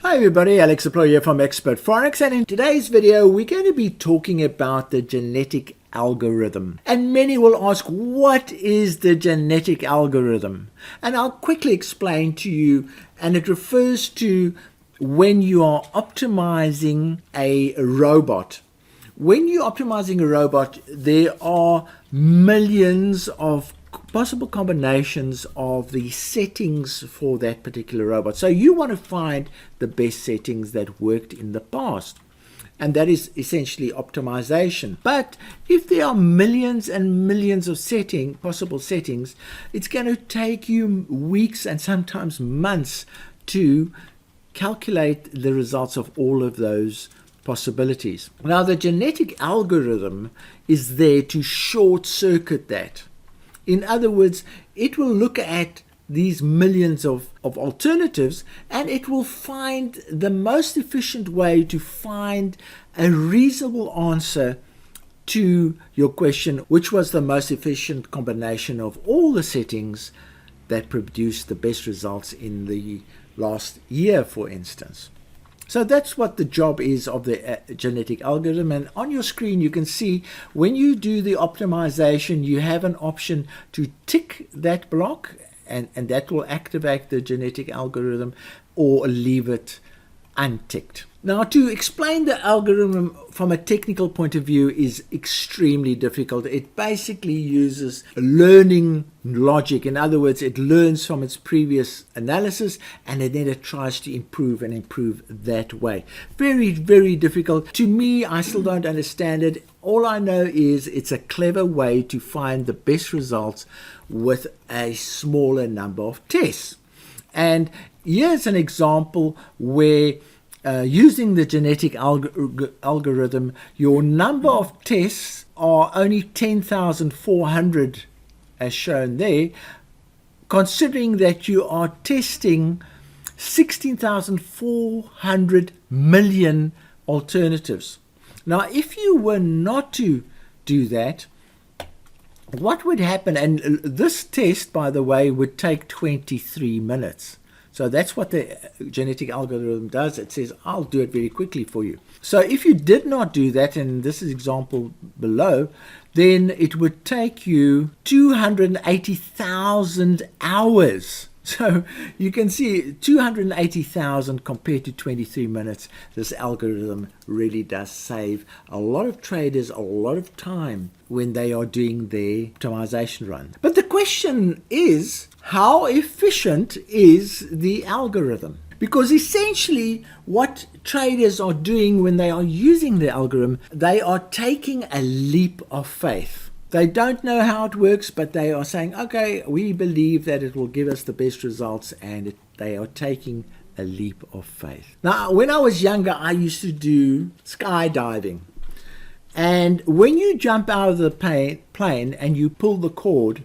Hi everybody, Alex Employer here from Expert Forex, and in today's video we're going to be talking about the genetic algorithm. And many will ask, what is the genetic algorithm? And I'll quickly explain to you, and it refers to when you are optimizing a robot. When you're optimizing a robot, there are millions of possible combinations of the settings for that particular robot. So you want to find the best settings that worked in the past. And that is essentially optimization. But if there are millions and millions of possible settings, it's going to take you weeks and sometimes months to calculate the results of all of those possibilities. Now, the genetic algorithm is there to short circuit that. In other words, it will look at these millions of alternatives, and it will find the most efficient way to find a reasonable answer to your question, which was the most efficient combination of all the settings that produced the best results in the last year, for instance. So that's what the job is of the genetic algorithm. And on your screen, you can see when you do the optimization, you have an option to tick that block, and that will activate the genetic algorithm, or leave it unticked. Now, to explain the algorithm from a technical point of view is extremely difficult. It basically uses learning logic. In other words, it learns from its previous analysis, and then it tries to improve that way. Very, very difficult. To me, I still don't understand it. All I know is it's a clever way to find the best results with a smaller number of tests. And here's an example where using the genetic algorithm, your number of tests are only 10,400 as shown there, considering that you are testing 16,400 million alternatives. Now, if you were not to do that, what would happen? And this test, by the way, would take 23 minutes. So that's what the genetic algorithm does. It says, I'll do it very quickly for you. So if you did not do that, and this is example below, then it would take you 280,000 hours. So you can see 280,000 compared to 23 minutes. This algorithm really does save a lot of traders a lot of time when they are doing their optimization run. But the question is, how efficient is the algorithm? Because essentially what traders are doing when they are using the algorithm, they are taking a leap of faith. They don't know how it works, but they are saying, okay, we believe that it will give us the best results, and they are taking a leap of faith. Now, when I was younger, I used to do skydiving. And when you jump out of the plane and you pull the cord,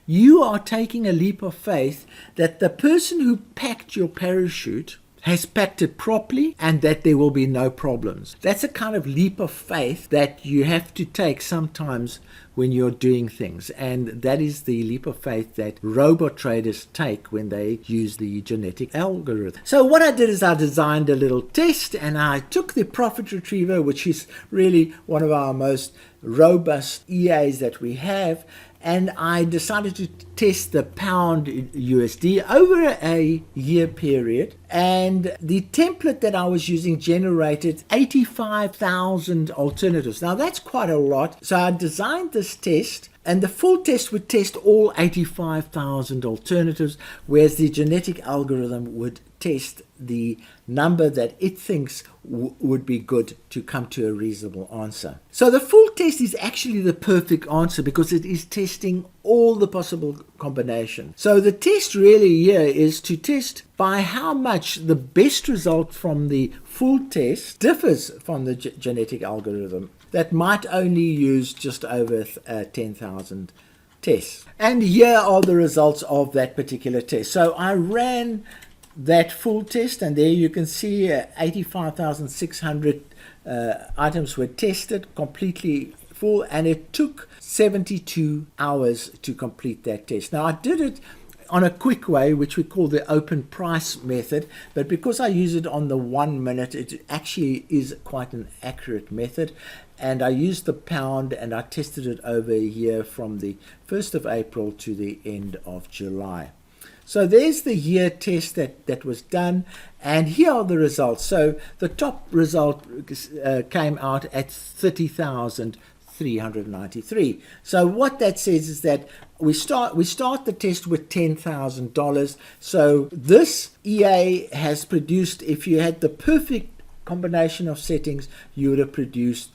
you are taking a leap of faith that the person who packed your parachute has packed it properly and that there will be no problems. That's a kind of leap of faith that you have to take sometimes when you're doing things. And that is the leap of faith that robot traders take when they use the genetic algorithm. So what I did is I designed a little test, and I took the profit retriever, which is really one of our most robust EAs that we have, and I decided to test the pound USD over a year period. And the template that I was using generated 85,000 alternatives. Now that's quite a lot. So I designed this test, and the full test would test all 85,000 alternatives, whereas the genetic algorithm would test the number that it thinks would be good to come to a reasonable answer. So the full test is actually the perfect answer because it is testing all the possible combinations. So the test really here is to test by how much the best result from the full test differs from the genetic algorithm that might only use just over 10,000 tests. And here are the results of that particular test. So I ran that full test, and there you can see 85,600 items were tested completely full, and it took 72 hours to complete that test. Now I did it on a quick way, which we call the open price method. But because I use it on the 1 minute, it actually is quite an accurate method. And I used the pound and I tested it over a year from the 1st of April to the end of July. So there's the year test that was done, and here are the results. So the top result came out at 30,393. So what that says is that we start the test with $10,000. So this EA has produced, if you had the perfect combination of settings, you would have produced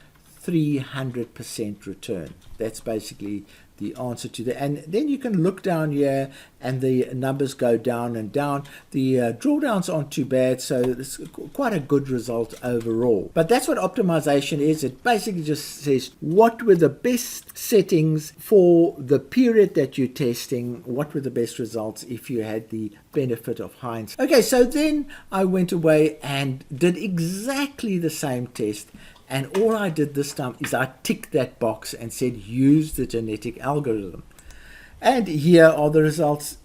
300% return. That's basically the answer to that. And then you can look down here and the numbers go down and down. The drawdowns aren't too bad, so it's quite a good result overall. But that's what optimization is. It basically just says what were the best settings for the period that you're testing, what were the best results if you had the benefit of hindsight. Okay, so then I went away and did exactly the same test. And all I did this time is I ticked that box and said, use the genetic algorithm. And here are the results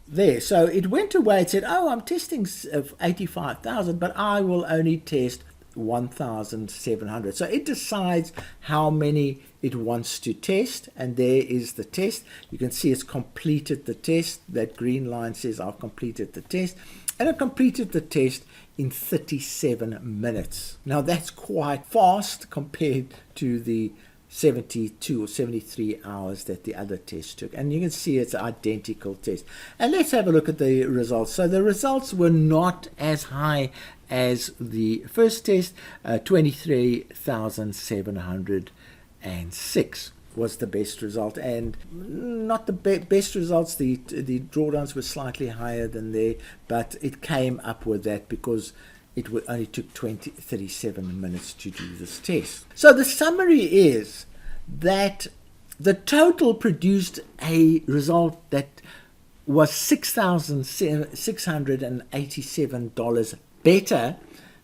there. So it went away and said, oh, I'm testing 85,000, but I will only test 1,700. So it decides how many it wants to test. And there is the test. You can see it's completed the test. That green line says I've completed the test. And it completed the test in 37 minutes. Now that's quite fast compared to the 72 or 73 hours that the other test took. And you can see it's an identical test. And let's have a look at the results. So the results were not as high as the first test. 23,706 was the best result, and not the best results. The drawdowns were slightly higher than there, but it came up with that because it only took 37 minutes to do this test. So the summary is that the total produced a result that was $6,687 better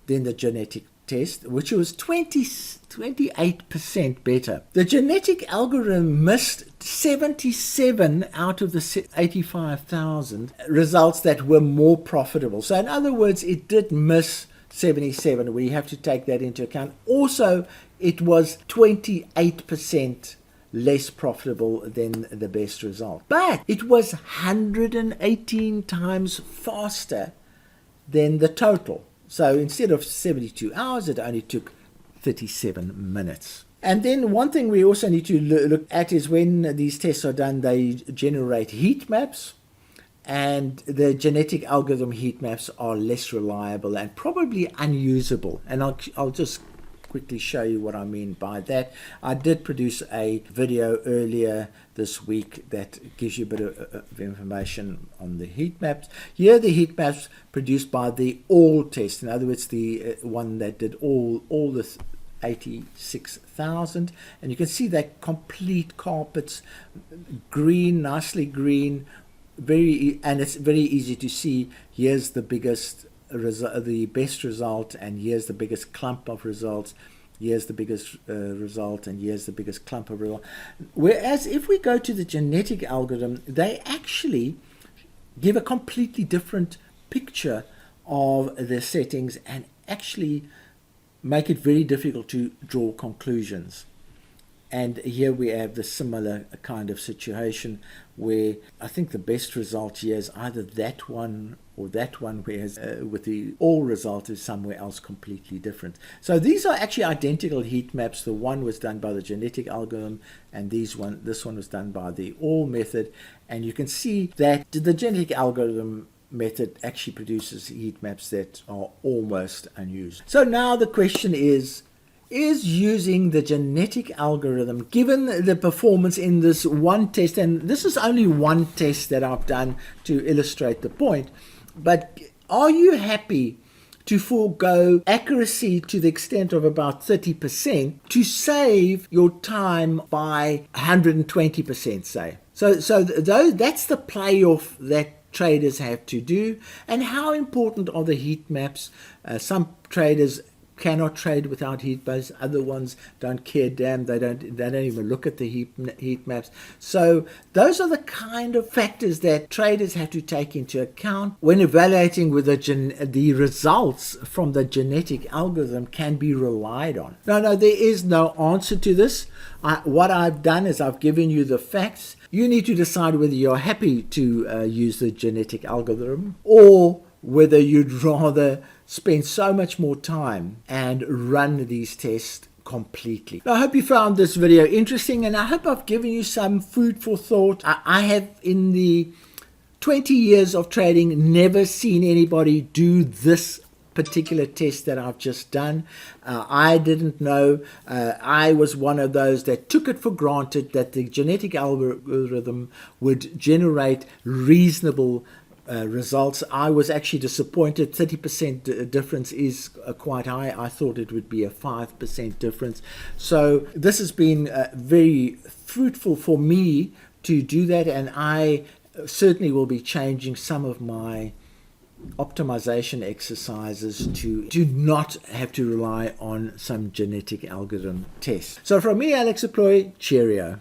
than the genetic test, which was 28% better. The genetic algorithm missed 77 out of the 85,000 results that were more profitable. So in other words, it did miss 77. We have to take that into account. Also, it was 28% less profitable than the best result. But it was 118 times faster than the total. So instead of 72 hours, it only took 37 minutes. And then one thing we also need to look at is when these tests are done, they generate heat maps. And the genetic algorithm heat maps are less reliable and probably unusable. And I'll just quickly show you what I mean by that. I did produce a video earlier this week that gives you a bit of information on the heat maps. Here are the heat maps produced by the all test. In other words, the one that did all the 86,000. And you can see that complete carpets, green, nicely green, and it's very easy to see. Here's the biggest the best result, and here's the biggest clump of results. Here's the biggest result, and here's the biggest clump of result. Whereas if we go to the genetic algorithm, they actually give a completely different picture of the settings and actually make it very difficult to draw conclusions. And here we have the similar kind of situation where I think the best result here is either that one or that one, whereas with the all result is somewhere else completely different. So these are actually identical heat maps. The one was done by the genetic algorithm, and this one was done by the all method. And you can see that the genetic algorithm method actually produces heat maps that are almost unused. So now the question is using the genetic algorithm, given the performance in this one test, and this is only one test that I've done to illustrate the point, but are you happy to forego accuracy to the extent of about 30% to save your time by 120%, say? So that's the playoff that traders have to do. And how important are the heat maps? Some traders cannot trade without heat maps. Other ones don't care damn. They don't even look at the heat maps. So those are the kind of factors that traders have to take into account when evaluating whether the results from the genetic algorithm can be relied on. No, there is no answer to this. What I've done is I've given you the facts. You need to decide whether you're happy to use the genetic algorithm, or whether you'd rather spend so much more time and run these tests completely. I hope you found this video interesting, and I hope I've given you some food for thought. I have, in the 20 years of trading, never seen anybody do this particular test that I've just done. I didn't know. I was one of those that took it for granted that the genetic algorithm would generate reasonable results. I was actually disappointed. 30% difference is quite high. I thought it would be a 5% difference. So this has been very fruitful for me to do that, and I certainly will be changing some of my optimization exercises to not have to rely on some genetic algorithm test. So from me, Alex Aploy, cheerio.